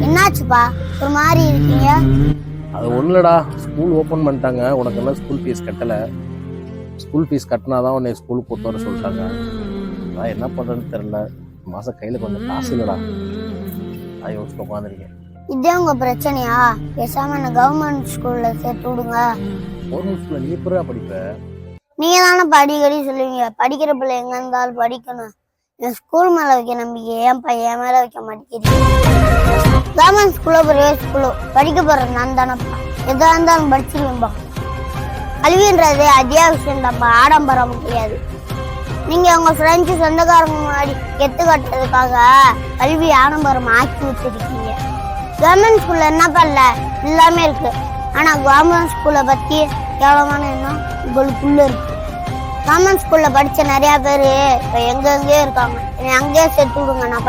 என்னாச்சுப்பா ஒரு மாதிரி இருக்கீங்க? அது ஒன்றும் இல்லடா, ஸ்கூல் ஓப்பன் பண்ணிட்டாங்க. உனக்கு என்ன ஸ்கூல் ஃபீஸ் கட்டலை. ஸ்கூல் ஃபீஸ் கட்டினாதான் உன்னை ஸ்கூலுக்கு கூட்டு வர சொல்லிட்டாங்க. நான் என்ன பண்ணுறேன்னு தெரில. மாதம் கையில் கொஞ்சம் காசு இல்லைடா. நான் யோசிச்சு உட்காந்துருக்கேன். இதே உங்க பிரச்சனையா? பேசாம என்ன கவர்மெண்ட் ஸ்கூல்ல சேர்த்து விடுங்க. கவர்மெண்ட் ஸ்கூலில் நீ எப்படா படிப்ப? நீங்க தானே அடிக்கடி சொல்லுவீங்க படிக்கிற பிள்ளை எங்க இருந்தாலும் படிக்கணும். என் ஸ்கூல் மேல வைக்க நம்பிக்கை என் பையன் மேல வைக்க மாட்டேங்கிறீங்க. கவர்மெண்ட் ஸ்கூலோ பிரைவேட் ஸ்கூலோ படிக்க போறது நான் தானப்பா. எதா இருந்தாலும் படிச்சிருவேன்பா. கல்வின்றது அத்தியாவசியம் தான்ப்பா, ஆடம்பரம் முடியாது. நீங்க உங்க ஃப்ரெண்ட்ஸு சொந்தக்காரங்க முன்னாடி கெத்து கட்டுறதுக்காக கல்வி ஆடம்பரம் ஆக்கி வச்சிருக்கீங்க. கவர்மெண்ட் ஸ்கூல்ல என்னப்பா இல்ல எல்லாமே இருக்கு. ஆனா கவர்மெண்ட் ஸ்கூலை பத்தி கேவலமான எண்ணம் உங்களுக்குள்ள இருக்கு. கவர்மெண்ட் ஸ்கூல்ல படிச்ச நிறைய பேரு இப்ப எங்கெங்கேயோ இருக்காங்க. என்னை அங்கேயே சேர்த்து விடுங்க, நான்